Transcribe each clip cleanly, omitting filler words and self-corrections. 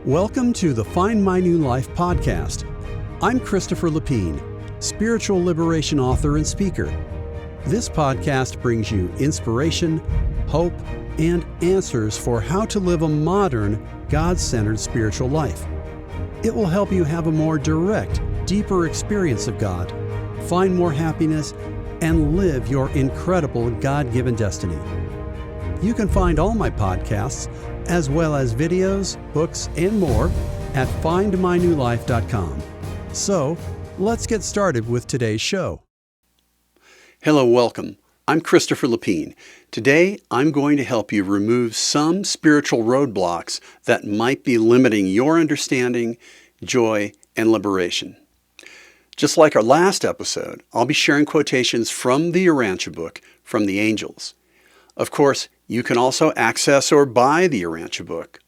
Welcome to the Find My New Life podcast. I'm Christopher Lapine, spiritual liberation author and speaker. This podcast brings you inspiration, hope, and answers for how to live a modern, God-centered spiritual life. It will help you have a more direct, deeper experience of God, find more happiness, and live your incredible God-given destiny. You can find all my podcasts, as well as videos, books, and more at findmynewlife.com. So, let's get started with today's show. Hello, welcome. I'm Christopher Lapine. Today, I'm going to help you remove some spiritual roadblocks that might be limiting your understanding, joy, and liberation. Just like our last episode, I'll be sharing quotations from the Urantia Book from the angels. Of course, you can also access or buy the Urantia Book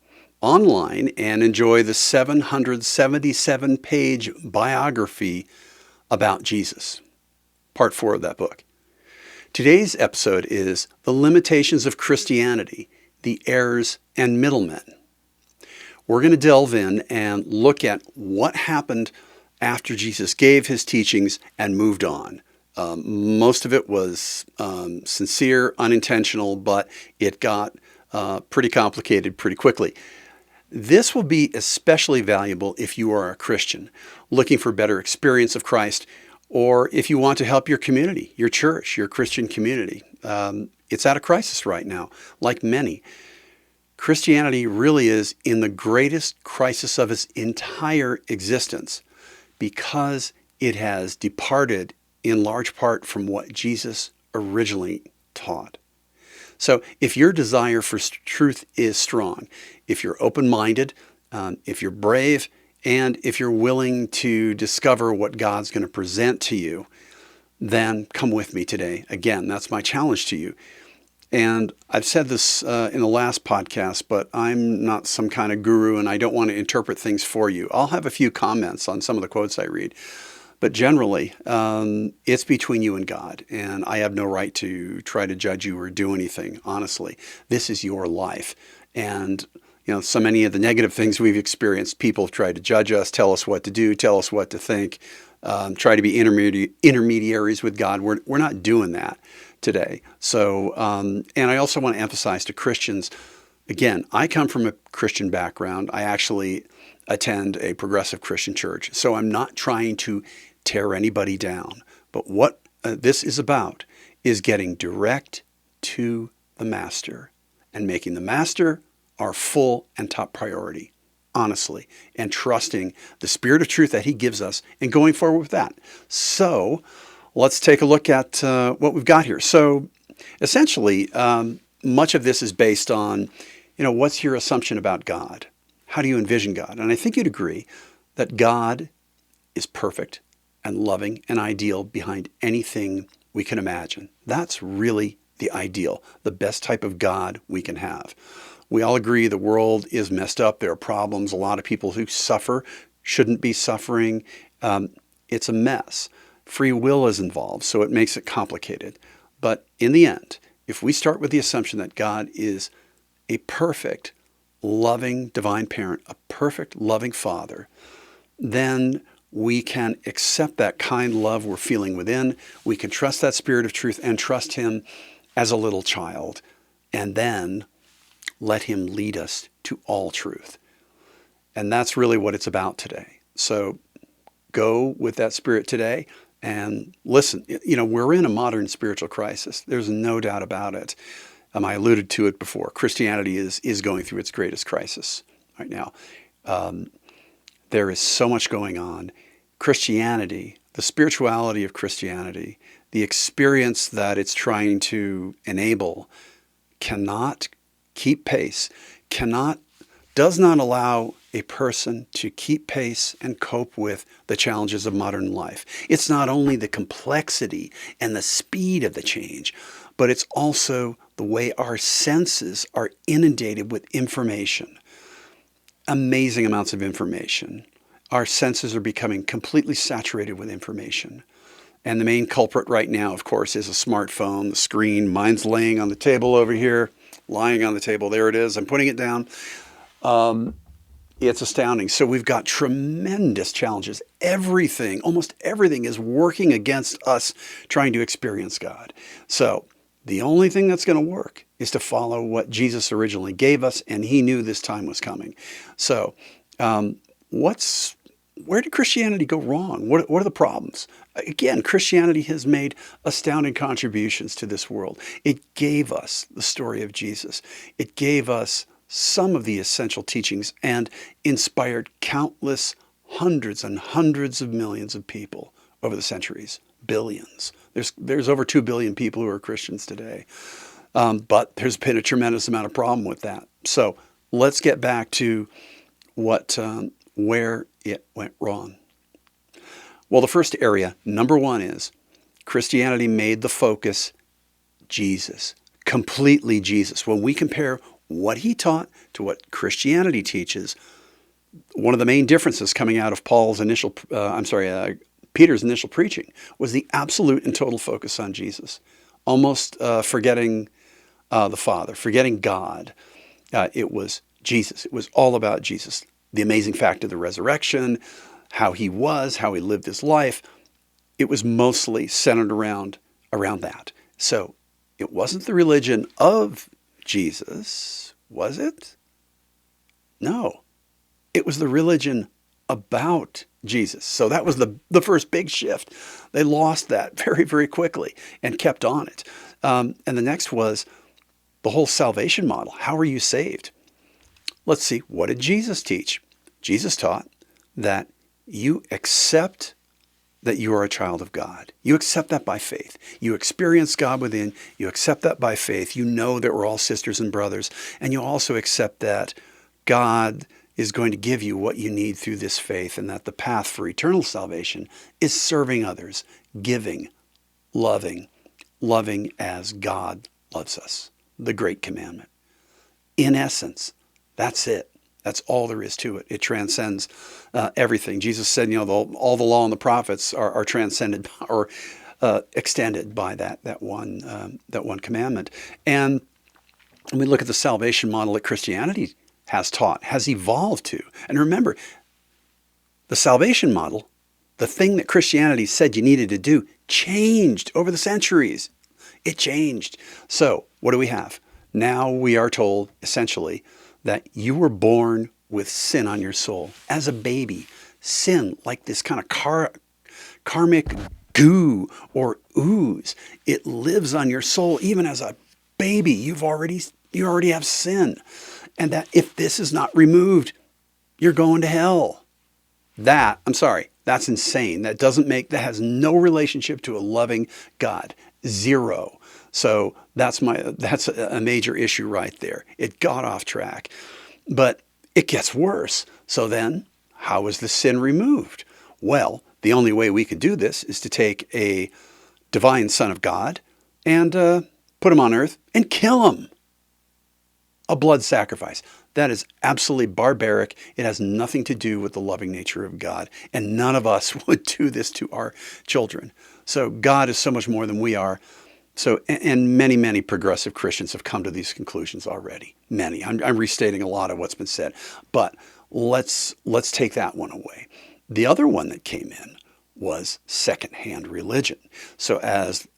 online and enjoy the 777-page biography about Jesus, part 4 of that book. Today's episode is The Limitations of Christianity, the Errors and Middlemen. We're going to delve in and look at what happened after Jesus gave his teachings and moved on. Most of it was sincere, unintentional, but it got pretty complicated pretty quickly. This will be especially valuable if you are a Christian looking for better experience of Christ, or if you want to help your community, your church, your Christian community. It's at a crisis right now, like many. Christianity really is in the greatest crisis of its entire existence because it has departed in large part from what Jesus originally taught. So if your desire for truth is strong, if you're open-minded, if you're brave, and if you're willing to discover what God's going to present to you, then come with me today. Again, that's my challenge to you. And I've said this in the last podcast, but I'm not some kind of guru and I don't want to interpret things for you. I'll have a few comments on some of the quotes I read. But generally, it's between you and God, and I have no right to try to judge you or do anything, honestly. This is your life. And, so many of the negative things we've experienced, people have tried to judge us, tell us what to do, tell us what to think, try to be intermediaries with God. We're not doing that today. So, and I also want to emphasize to Christians, again, I come from a Christian background. I actually attend a progressive Christian church. So I'm not trying to tear anybody down. But what this is about is getting direct to the Master and making the Master our full and top priority, honestly, and trusting the Spirit of truth that He gives us and going forward with that. So let's take a look at what we've got here. So essentially, much of this is based on, what's your assumption about God? How do you envision God? And I think you'd agree that God is perfect and loving and ideal behind anything we can imagine. That's really the ideal, the best type of God we can have. We all agree the world is messed up. There are problems. A lot of people who suffer shouldn't be suffering. It's a mess. Free will is involved, so it makes it complicated. But in the end, if we start with the assumption that God is a perfect, loving divine parent, a perfect loving father, then we can accept that kind love we're feeling within. We can trust that Spirit of truth and trust Him as a little child, and then let Him lead us to all truth. And that's really what it's about today. So go with that spirit today and listen. We're in a modern spiritual crisis. There's no doubt about it. I alluded to it before. Christianity is going through its greatest crisis right now. There is so much going on. Christianity, the spirituality of Christianity, the experience that it's trying to enable cannot keep pace, does not allow a person to keep pace and cope with the challenges of modern life. It's not only the complexity and the speed of the change, but it's also the way our senses are inundated with information. Amazing amounts of information. Our senses are becoming completely saturated with information. And the main culprit right now, of course, is a smartphone, the screen. Mine's laying on the table over here, lying on the table. There it is. I'm putting it down. It's astounding. So we've got tremendous challenges. Everything, almost everything is working against us trying to experience God. So the only thing that's going to work is to follow what Jesus originally gave us, and he knew this time was coming. So where did Christianity go wrong? What are the problems? Again, Christianity has made astounding contributions to this world. It gave us the story of Jesus. It gave us some of the essential teachings and inspired countless hundreds and hundreds of millions of people over the centuries, billions. There's over 2 billion people who are Christians today. But there's been a tremendous amount of problem with that. So let's get back to where it went wrong. Well, the first area, number one, is Christianity made the focus Jesus, completely Jesus. When we compare what he taught to what Christianity teaches, one of the main differences coming out of Peter's initial preaching was the absolute and total focus on Jesus, almost forgetting the Father, forgetting God. It was Jesus. It was all about Jesus. The amazing fact of the resurrection, how he lived his life. It was mostly centered around that. So it wasn't the religion of Jesus, was it? No, it was the religion about Jesus. So that was the first big shift. They lost that very, very quickly and kept on it. And the next was the whole salvation model. How are you saved? Let's see, what did Jesus teach? Jesus taught that you accept that you are a child of God. You accept that by faith. You experience God within. You accept that by faith. You know that we're all sisters and brothers. And you also accept that God is going to give you what you need through this faith, and that the path for eternal salvation is serving others, giving, loving as God loves us. The great commandment. In essence, that's it. That's all there is to it. It transcends everything. Jesus said, all the law and the prophets are transcended or extended by that one commandment. And when we look at the salvation model that Christianity has taught, has evolved to. And remember, the salvation model, the thing that Christianity said you needed to do, changed over the centuries. It changed. So what do we have? Now we are told, essentially, that you were born with sin on your soul. As a baby, sin, like this kind of karmic goo or ooze, it lives on your soul. Even as a baby, you already have sin. And that if this is not removed, you're going to hell. That's insane. That has no relationship to a loving God. Zero. So that's a major issue right there. It got off track. But it gets worse. So then, how is the sin removed? Well, the only way we could do this is to take a divine Son of God and put him on earth and kill him. A blood sacrifice. That is absolutely barbaric. It has nothing to do with the loving nature of God. And none of us would do this to our children. So God is so much more than we are. So, and many, many progressive Christians have come to these conclusions already. Many. I'm restating a lot of what's been said. But let's take that one away. The other one that came in was secondhand religion. So as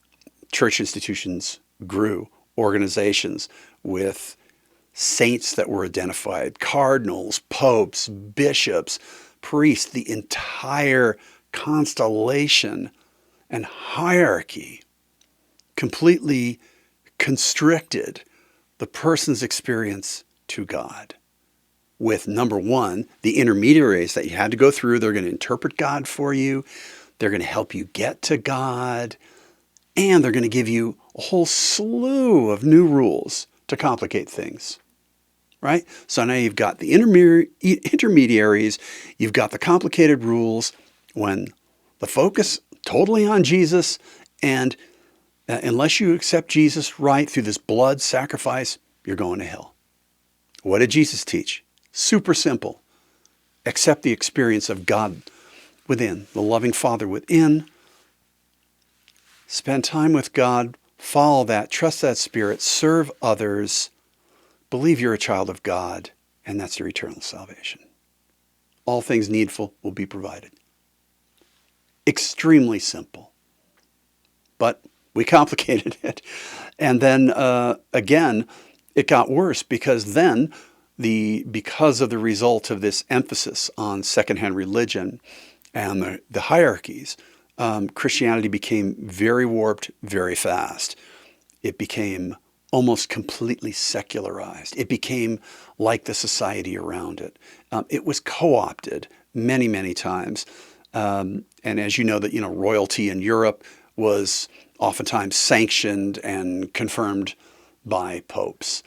church institutions grew, organizations with saints that were identified, cardinals, popes, bishops, priests, the entire constellation and hierarchy completely constricted the person's experience to God. With number one, the intermediaries that you had to go through, they're going to interpret God for you. They're going to help you get to God. And they're going to give you a whole slew of new rules to complicate things. Right? So now you've got the intermediaries, you've got the complicated rules, when the focus totally on Jesus, and unless you accept Jesus right through this blood sacrifice, you're going to hell. What did Jesus teach? Super simple. Accept the experience of God within, the loving Father within. Spend time with God, follow that, trust that Spirit, serve others, believe you're a child of God, and that's your eternal salvation. all things needful will be provided. Extremely simple. But we complicated it. And then again, it got worse because then because of the result of this emphasis on secondhand religion and the hierarchies, Christianity became very warped very fast. It became almost completely secularized. It became like the society around it. It was co-opted many, many times. And as you know, that royalty in Europe was oftentimes sanctioned and confirmed by popes.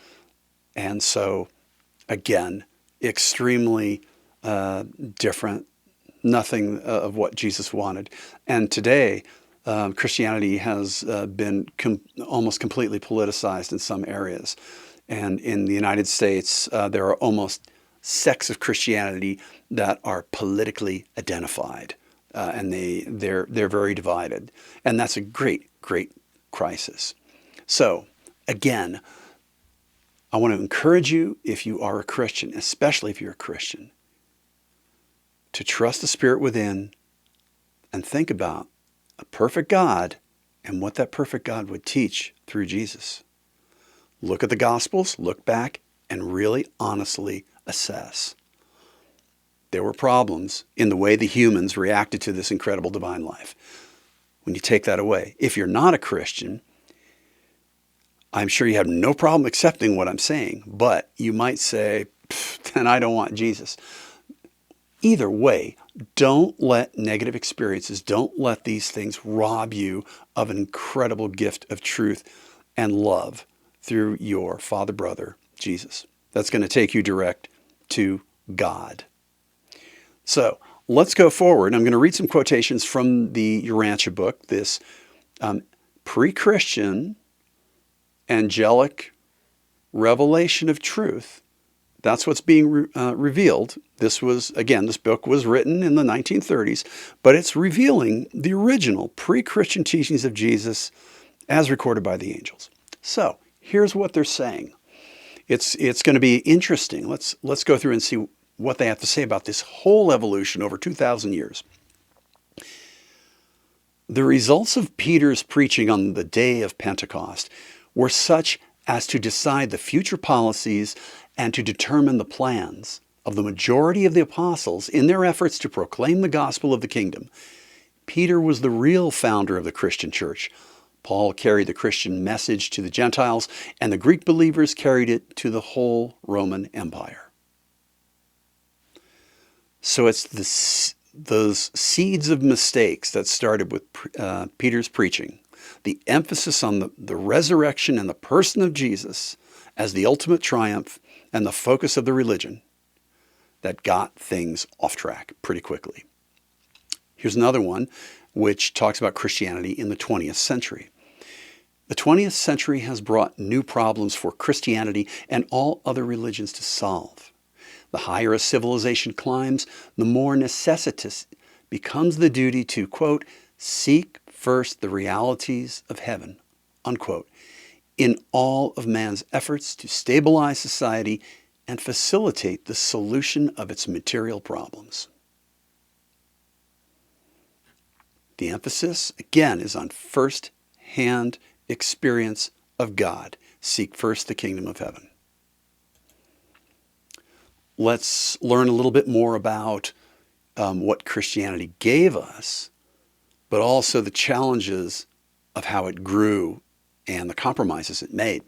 And so, again, extremely different, nothing of what Jesus wanted. And today, Christianity has been almost completely politicized in some areas. And in the United States, there are almost sects of Christianity that are politically identified. And they're very divided. And that's a great, great crisis. So, again, I want to encourage you, if you are a Christian, especially if you're a Christian, to trust the Spirit within and think about a perfect God and what that perfect God would teach through Jesus. Look at the Gospels, look back, and really honestly assess. There were problems in the way the humans reacted to this incredible divine life. When you take that away, if you're not a Christian, I'm sure you have no problem accepting what I'm saying, but you might say, then I don't want Jesus. Either way, don't let negative experiences, don't let these things rob you of an incredible gift of truth and love through your Father, brother, Jesus. That's going to take you direct to God. So let's go forward. I'm going to read some quotations from the Urantia Book, this pre-Christian angelic revelation of truth. That's what's being revealed. This book was written in the 1930s, but it's revealing the original pre-Christian teachings of Jesus as recorded by the angels. So here's what they're saying. It's going to be interesting. Let's go through and see what they have to say about this whole evolution over 2,000 years. The results of Peter's preaching on the day of Pentecost were such as to decide the future policies and to determine the plans of the majority of the apostles in their efforts to proclaim the gospel of the kingdom. Peter was the real founder of the Christian church. Paul carried the Christian message to the Gentiles, and the Greek believers carried it to the whole Roman Empire. So it's those seeds of mistakes that started with Peter's preaching, the emphasis on the resurrection and the person of Jesus as the ultimate triumph and the focus of the religion, that got things off track pretty quickly. Here's another one which talks about Christianity in the 20th century. The 20th century has brought new problems for Christianity and all other religions to solve. The higher a civilization climbs, the more necessitous becomes the duty to, quote, seek first the realities of heaven, unquote, in all of man's efforts to stabilize society and facilitate the solution of its material problems. The emphasis, again, is on first-hand experience of God. Seek first the kingdom of heaven. Let's learn a little bit more about what Christianity gave us, but also the challenges of how it grew and the compromises it made.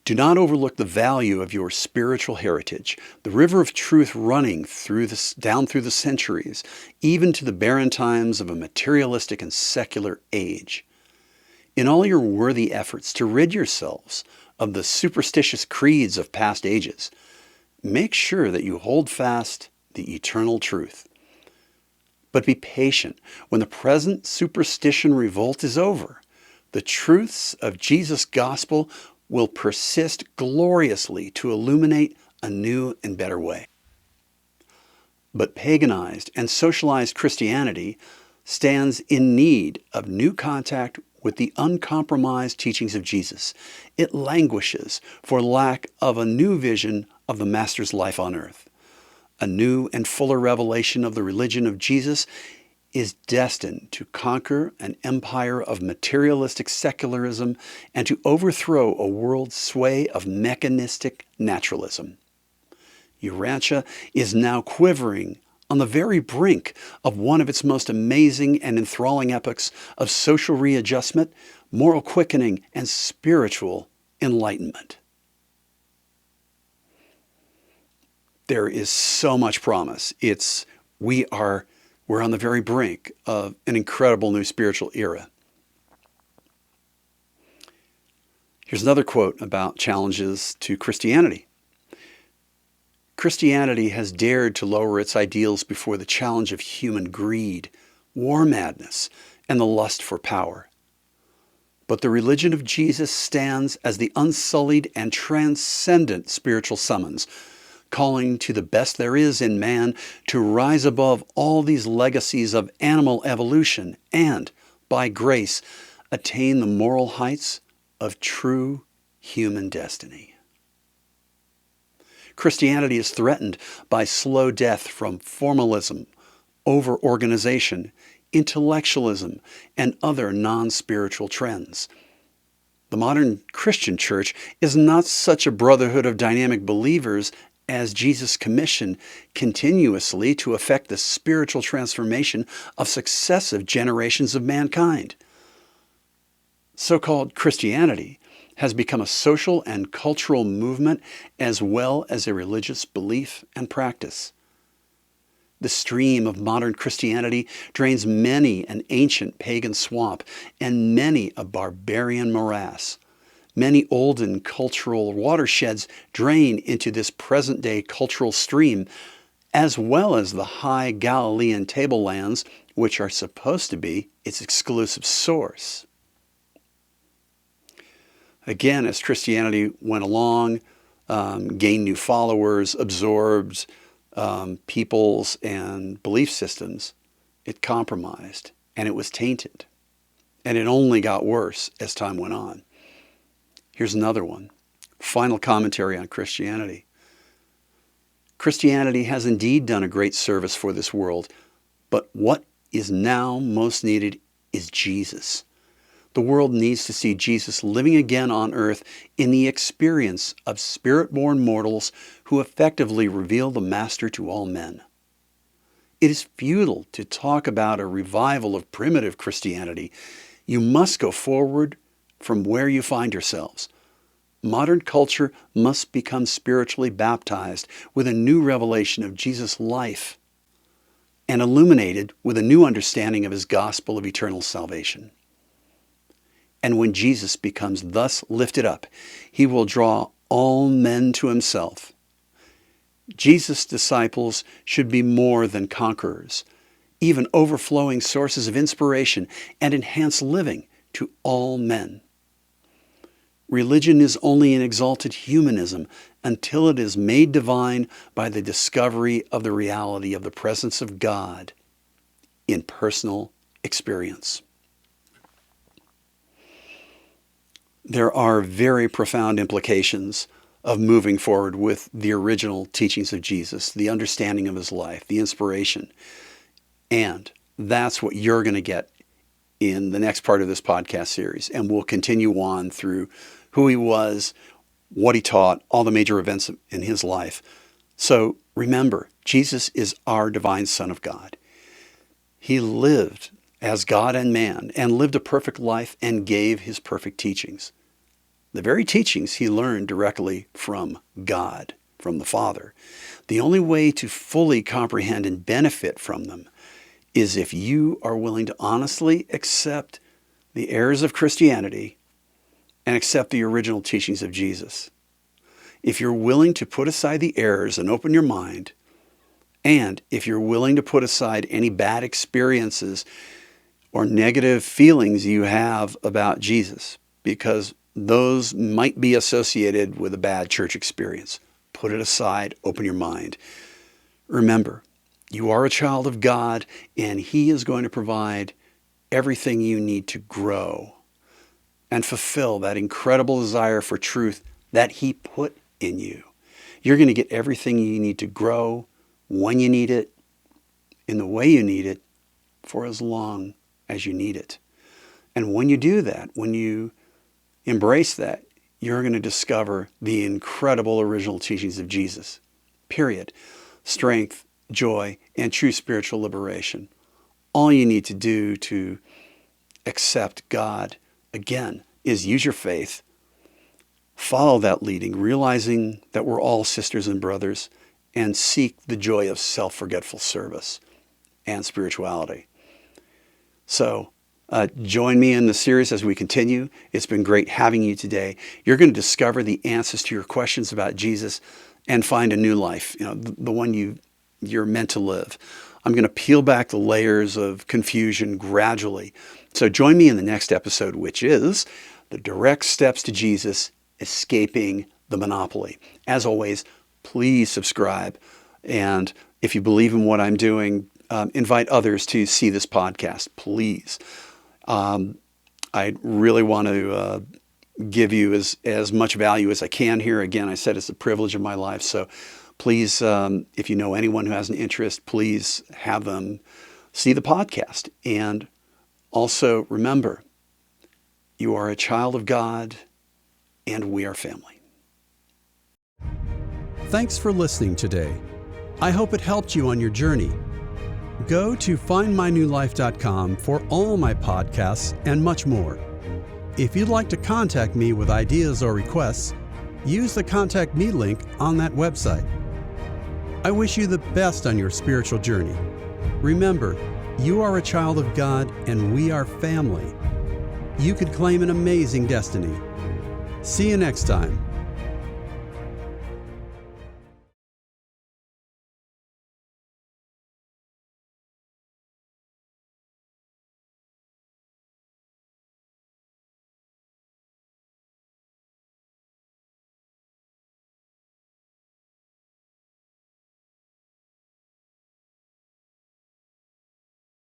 Do not overlook the value of your spiritual heritage, the river of truth running down through the centuries, even to the barren times of a materialistic and secular age. In all your worthy efforts to rid yourselves of the superstitious creeds of past ages, make sure that you hold fast the eternal truth. But be patient. When the present superstition revolt is over, the truths of Jesus' gospel will persist gloriously to illuminate a new and better way. But paganized and socialized Christianity stands in need of new contact with the uncompromised teachings of Jesus. It languishes for lack of a new vision of the Master's life on earth. A new and fuller revelation of the religion of Jesus is destined to conquer an empire of materialistic secularism and to overthrow a world sway of mechanistic naturalism. Urantia is now quivering on the very brink of one of its most amazing and enthralling epochs of social readjustment, moral quickening, and spiritual enlightenment. There is so much promise. We're on the very brink of an incredible new spiritual era. Here's another quote about challenges to Christianity. Christianity has dared to lower its ideals before the challenge of human greed, war madness, and the lust for power. But the religion of Jesus stands as the unsullied and transcendent spiritual summons, calling to the best there is in man to rise above all these legacies of animal evolution and, by grace, attain the moral heights of true human destiny. Christianity is threatened by slow death from formalism, over-organization, intellectualism, and other non-spiritual trends. The modern Christian church is not such a brotherhood of dynamic believers as Jesus commissioned continuously to effect the spiritual transformation of successive generations of mankind. So-called Christianity has become a social and cultural movement as well as a religious belief and practice. The stream of modern Christianity drains many an ancient pagan swamp and many a barbarian morass. Many olden cultural watersheds drain into this present-day cultural stream, as well as the high Galilean tablelands, which are supposed to be its exclusive source. Again, as Christianity went along, gained new followers, absorbed peoples and belief systems, it compromised, and it was tainted. And it only got worse as time went on. Here's another one. Final commentary on Christianity. Christianity has indeed done a great service for this world, but what is now most needed is Jesus. The world needs to see Jesus living again on earth in the experience of spirit-born mortals who effectively reveal the Master to all men. It is futile to talk about a revival of primitive Christianity. You must go forward from where you find yourselves. Modern culture must become spiritually baptized with a new revelation of Jesus' life and illuminated with a new understanding of his gospel of eternal salvation. And when Jesus becomes thus lifted up, he will draw all men to himself. Jesus' disciples should be more than conquerors, even overflowing sources of inspiration and enhanced living to all men. Religion is only an exalted humanism until it is made divine by the discovery of the reality of the presence of God in personal experience. There are very profound implications of moving forward with the original teachings of Jesus, the understanding of his life, the inspiration. And that's what you're going to get in the next part of this podcast series. And we'll continue on through who he was, what he taught, all the major events in his life. So remember, Jesus is our divine Son of God. He lived as God and man and lived a perfect life and gave his perfect teachings. The very teachings he learned directly from God, from the Father. The only way to fully comprehend and benefit from them is if you are willing to honestly accept the errors of Christianity and accept the original teachings of Jesus. If you're willing to put aside the errors and open your mind, and if you're willing to put aside any bad experiences or negative feelings you have about Jesus, because those might be associated with a bad church experience. Put it aside, open your mind. Remember, you are a child of God, and he is going to provide everything you need to grow and fulfill that incredible desire for truth that he put in you. You're going to get everything you need to grow, when you need it, in the way you need it, for as long as you need it. And when you do that, when you embrace that, you're going to discover the incredible original teachings of Jesus. Period. Strength, joy, and true spiritual liberation. All you need to do to accept God, again, is use your faith, follow that leading, realizing that we're all sisters and brothers, and seek the joy of self-forgetful service and spirituality. So join me in the series as we continue. It's been great having you today. You're going to discover the answers to your questions about Jesus and find a new life, the one you're meant to live. I'm going to peel back the layers of confusion gradually. So join me in the next episode, which is The Direct Steps to Jesus, Escaping the Monopoly. As always, please subscribe. And if you believe in what I'm doing, invite others to see this podcast, please. I really want to give you as much value as I can here. Again, I said it's a privilege of my life. So please, if you know anyone who has an interest, please have them see the podcast. And also remember, you are a child of God and we are family. Thanks for listening today. I hope it helped you on your journey. Go to findmynewlife.com for all my podcasts and much more. If you'd like to contact me with ideas or requests, use the Contact Me link on that website. I wish you the best on your spiritual journey. Remember, you are a child of God and we are family. You could claim an amazing destiny. See you next time.